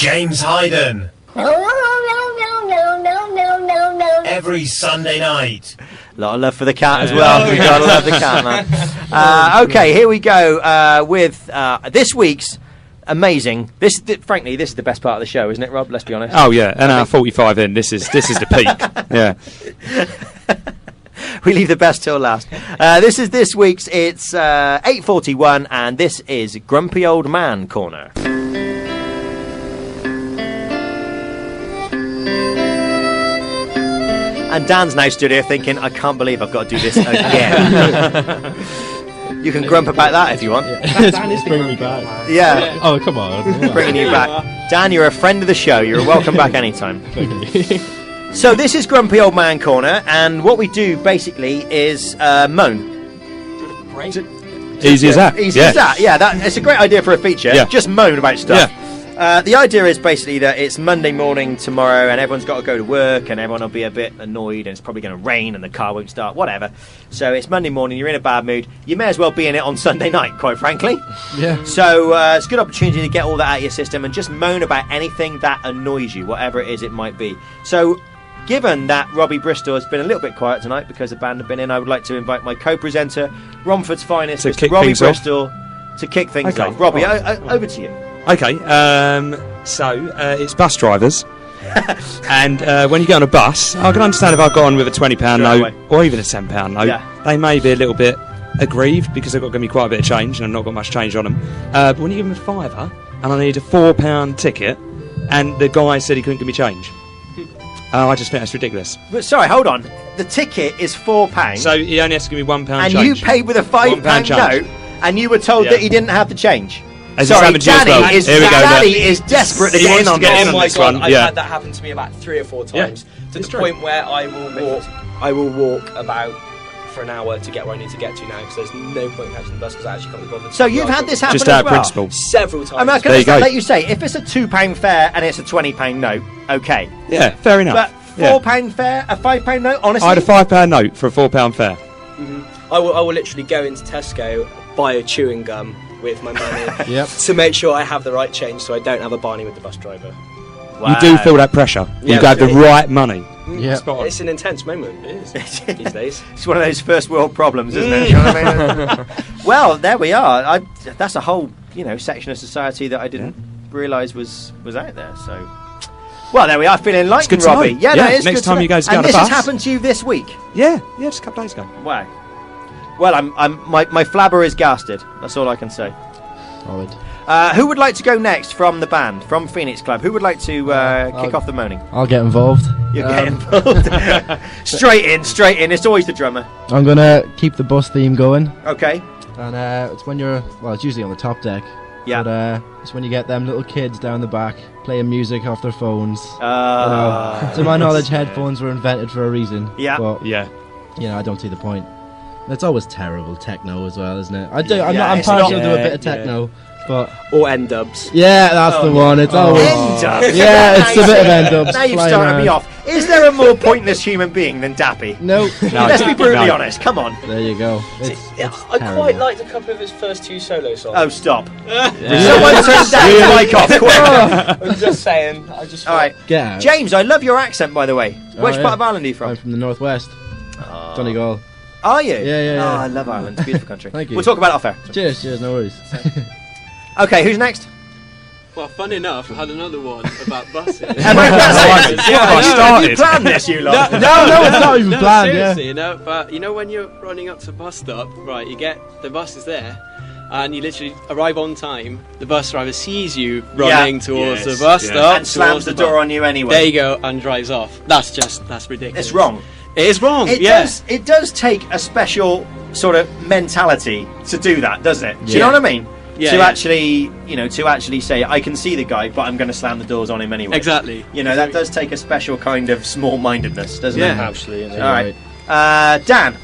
James Hyden. Every Sunday night. A lot of love for the cat as well. We've got to love the cat, man. Okay, here we go with this week's amazing. Frankly, this is the best part of the show, isn't it, Rob? Let's be honest. Oh yeah, and 45 in. This is the peak. Yeah. We leave the best till last. This is this week's. It's 8:41, and this is Grumpy Old Man Corner. And Dan's now stood here thinking, I can't believe I've got to do this again. You can grump about that if you want. It's bringing me back. Yeah. Oh, come on. Bringing you back. Dan, you're a friend of the show. You're welcome back anytime. So this is Grumpy Old Man Corner, and what we do basically is moan. Great. Easy as that. Easy as that. Yeah, it's a great idea for a feature. Yeah. Just moan about stuff. Yeah. The idea is basically that it's Monday morning tomorrow and everyone's got to go to work and everyone will be a bit annoyed and it's probably going to rain and the car won't start, whatever. So it's Monday morning, you're in a bad mood. You may as well be in it on Sunday night, quite frankly. Yeah. So it's a good opportunity to get all that out of your system and just moan about anything that annoys you, whatever it is it might be. So given that Robbie Bristol has been a little bit quiet tonight because the band have been in, I would like to invite my co-presenter, Romford's finest, Mr. Robbie Bristol, to kick things off. Robbie, over to you. Okay, so it's bus drivers, and when you get on a bus, I can understand if I got on with a £20 note or even a £10 note, they may be a little bit aggrieved because they've got to give me quite a bit of change and I've not got much change on them. But when you give them a £5 and I need a £4 ticket, and the guy said he couldn't give me change, I just think that's ridiculous. But sorry, hold on. The ticket is £4. So he only has to give me £1 change. And you paid with a £5 note, and you were told that he didn't have the change. As sorry, Danny is desperate to get in on this. Oh my God, I've had that happen to me about 3 or 4 times, to the point where I will walk about for an hour to get where I need to get to now, because there's no point in catching the bus because I actually can't be bothered. So you've had this happen just as well? Principle. Several times. I mean, I can let you say, if it's a £2 fare and it's a £20 note, okay. Yeah, fair enough. But £4 fare, a £5 note, honestly? I had a £5 note for a £4 fare. I will literally go into Tesco, buy a chewing gum with my money to make sure I have the right change so I don't have a Barney with the bus driver. Wow. You do feel that pressure. Yeah, you have the right money. Yeah, it's an intense moment. It is these days. It's one of those first world problems, isn't it? You know what I mean? Well, there we are. That's a whole section of society that I didn't realise was out there. So, well, there we are. Feeling enlightened, Robbie. Yeah, no, it's next good time you guys get on a bus. And bus. this has happened to you this week? Yeah, just a couple days ago. Wow. Well, my flabber is gasted. That's all I can say. Who would like to go next from the band, from Phoenix Club? Who would like to kick off the moaning? I'll get involved. You get involved. Straight in. It's always the drummer. I'm going to keep the bus theme going. Okay. And it's when it's usually on the top deck. Yeah. But it's when you get them little kids down the back playing music off their phones. To my knowledge, headphones were invented for a reason. Yeah. But, I don't see the point. It's always terrible techno as well, isn't it? I'm partial to a bit of techno, or N-dubs. Yeah, that's the one. It's always N-dubs. Yeah, it's a bit of N-dubs. Now you've started me off. Is there a more pointless human being than Dappy? No. Let's be brutally honest. Come on. There you go. I quite liked a couple of his first 2 solo songs. Oh, stop! Someone turn Dan's mic off. Quick. I'm just saying. All right, get out. James, I love your accent, by the way. Which part of Ireland are you from? I'm from the northwest. Donegal. Are you? Yeah. Oh, I love Ireland. It's a beautiful country. Thank you. We'll talk about it off air. Cheers, no worries. Okay, who's next? Well, fun enough, I had another one about buses. You planned this, you lot? No, it's not even planned. Seriously, but when you're running up to a bus stop, right, you get the bus is there, and you literally arrive on time. The bus driver sees you running towards the bus stop and slams the door on you anyway. There you go, and drives off. That's ridiculous. It's wrong. It is wrong. It does take a special sort of mentality to do that, doesn't it? Do you know what I mean? To actually say, I can see the guy, but I'm going to slam the doors on him anyway. Exactly. That does take a special kind of small-mindedness, doesn't it? Absolutely. All right. Dan.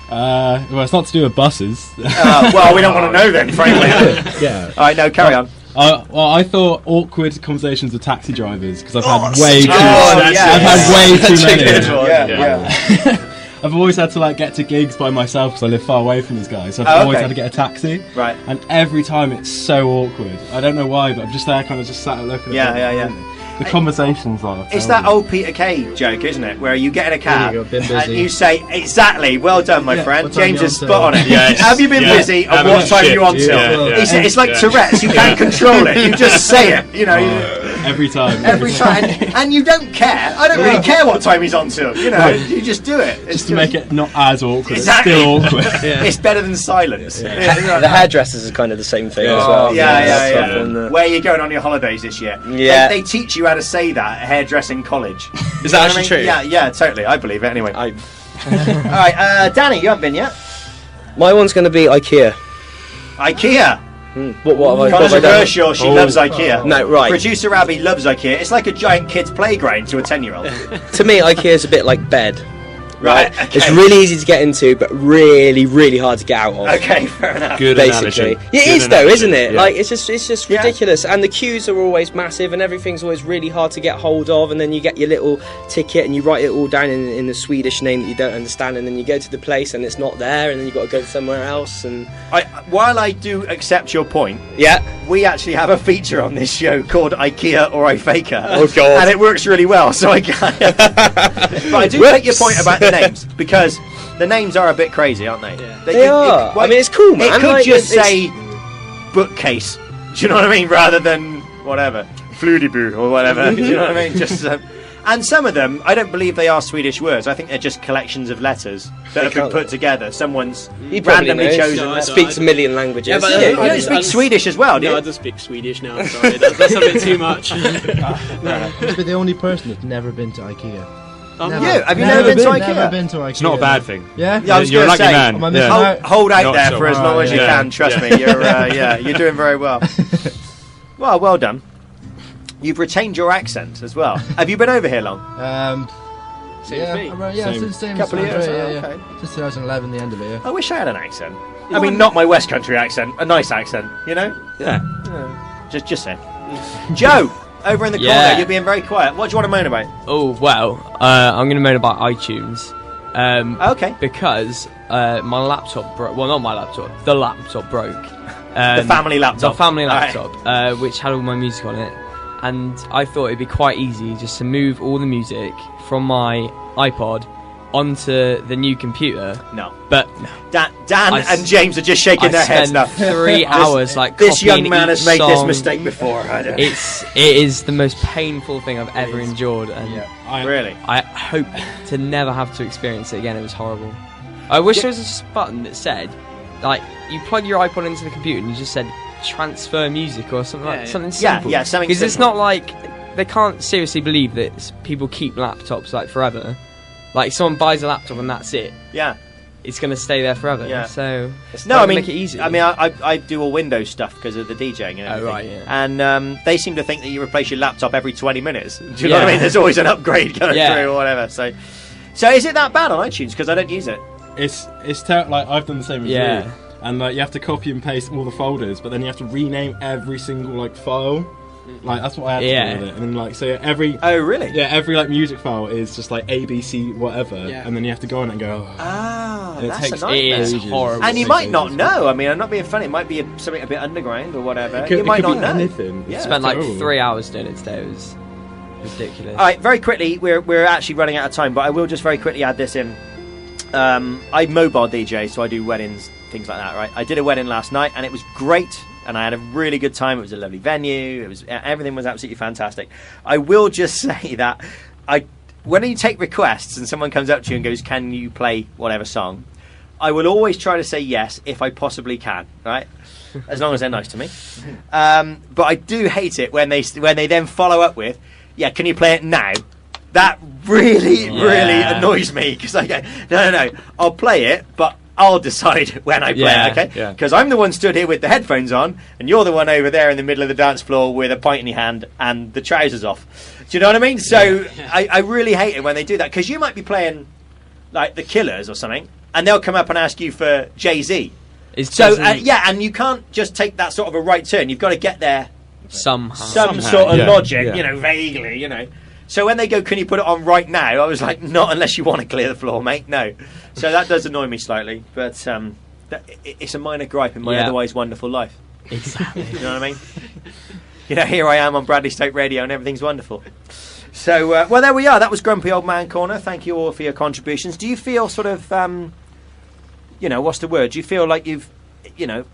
Well, it's not to do with buses. Well, we don't want to know then, frankly. Yeah. All right, no, carry on. Well, I thought awkward conversations with taxi drivers because I've had way too many. I've always had to like get to gigs by myself because I live far away from these guys. So I've always had to get a taxi. Right. And every time it's so awkward. I don't know why, but I'm just there, kind of just sat and looking. The conversations are. It's that old Peter Kay joke, isn't it? Where you get in a cab and you say, "Exactly, well done, my friend." James is spot on it. Yes. Have you been busy? And what time are you on till? It's like Tourette's. You can't control it. You just say it. You know. Every time. Every time, and you don't care. I don't really care what time he's on till. You know, you just do it. Just to make it not as awkward. Exactly. It's still awkward. It's better than silence. The hairdressers are kind of the same thing as well. Yeah. Where are you going on your holidays this year? Yeah. They teach you how to say that at hairdressing college. Is that actually true? Yeah, totally. I believe it anyway. All right, Danny, you haven't been yet. My one's going to be IKEA. IKEA. What have I Controversial. She loves IKEA. No, right. Producer Abbie loves IKEA. It's like a giant kid's playground to a 10-year-old. To me, IKEA is a bit like bed. Right. Okay. It's really easy to get into, but really, really hard to get out of. Okay, fair enough. Good basically. analogy. It is though, isn't it? Like it's just Yeah. ridiculous, and the queues are always massive, and everything's always really hard to get hold of. And then you get your little ticket, and you write it all down in the Swedish name that you don't understand, and then you go to the place, and it's not there, and then you got to go somewhere else. And while I do accept your point, we actually have a feature on this show called IKEA or I Faker. Oh God! And it works really well. So I can. But I do take your point about the names because the names are a bit crazy, aren't they? Yeah. They are. I mean, it's cool, man. It could just say bookcase. Do you know what I mean? Rather than whatever Fludiboo or whatever. Do you know what I mean? Just. And some of them, I don't believe they are Swedish words. I think they're just collections of letters that have been put together. Someone's randomly chosen. No, speaks a million languages. Yeah, but you don't speak Swedish as well, do you? No, I do speak Swedish now. Sorry, that's a bit too much. Must be the only person that's never been to IKEA. Have you never been to IKEA? Never been to IKEA. It's not a bad thing. Yeah, I was You're a going to lucky say, man. hold out Not there so for as bad. long as you can. Trust me, you're doing very well. Well done. You've retained your accent as well. Have you been over here long? Same as me. Since same Couple of years. yeah. Okay. Since 2011, the end of it. Yeah. I wish I had an accent. I mean, not my West Country accent. A nice accent, you know. Yeah. Just say. Joe, over in the corner, you're being very quiet. What do you want to moan about? Oh, well, I'm going to moan about iTunes. Okay. Because my laptop broke. Well, not my laptop. The laptop broke. The family laptop. The family laptop, which had all my music on it. And I thought it'd be quite easy just to move all the music from my iPod onto the new computer. No. But Dan and James are just shaking their heads now. 3 hours like this young man has made this mistake before. It is the most painful thing I've ever endured, and really, I hope to never have to experience it again. It was horrible. I wish there was just a button that said, like, you plug your iPod into the computer and you just said transfer music or something something simple. Yeah, something because it's not like they can't seriously believe that people keep laptops like forever. Like someone buys a laptop and that's it. Yeah, it's going to stay there forever. Yeah. So make it easy. I mean, I do all Windows stuff because of the DJing and everything. Oh right, yeah. And they seem to think that you replace your laptop every 20 minutes. Do you know what I mean? There's always an upgrade going through or whatever. So is it that bad on iTunes? Because I don't use it. It's like I've done the same as you. And like you have to copy and paste all the folders, but then you have to rename every single like file. Like that's what I had to do with it. And then like so every every like music file is just like ABC whatever, and then you have to go on and go. That's a nightmare. It is horrible. And you might not know. I mean, I'm not being funny. It might be something a bit underground or whatever. You might not know. Anything. Yeah. Spent like 3 hours doing it today. It was ridiculous. All right, very quickly. We're actually running out of time, but I will just very quickly add this in. I mobile DJ, so I do weddings, things like that, right? I did a wedding last night, and it was great, and I had a really good time. It was a lovely venue. Everything was absolutely fantastic. I will just say that when you take requests and someone comes up to you and goes, "Can you play whatever song?" I will always try to say yes if I possibly can, right? As long as they're nice to me. But I do hate it when they then follow up with, "Yeah, can you play it now?" That really annoys me because I go, no, I'll play it, but I'll decide when I play it, okay? Because I'm the one stood here with the headphones on, and you're the one over there in the middle of the dance floor with a pint in your hand and the trousers off. Do you know what I mean? So I really hate it when they do that, because you might be playing like The Killers or something, and they'll come up and ask you for Jay-Z. And you can't just take that sort of a right turn. You've got to get there somehow. Some sort of logic, vaguely, So when they go, can you put it on right now? I was like, not unless you want to clear the floor, mate. No. So that does annoy me slightly, but it's a minor gripe in my otherwise wonderful life. Exactly. You know what I mean? Here I am on Bradley Stoke Radio, and everything's wonderful. So, well, there we are. That was Grumpy Old Man Corner. Thank you all for your contributions. Do you feel sort of, what's the word? Do you feel like you've,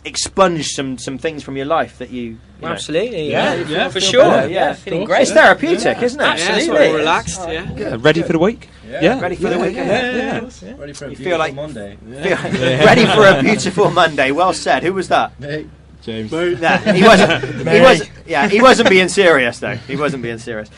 expunged some things from your life that you absolutely, for sure. Better, feeling great. It's therapeutic, isn't it? Absolutely, relaxed. Ready for the week? Ready for the weekend. Ready for a You beautiful feel like Monday. ready for a beautiful Monday. Well said. Who was that? James. Nah, he wasn't. He wasn't being serious though. He wasn't being serious.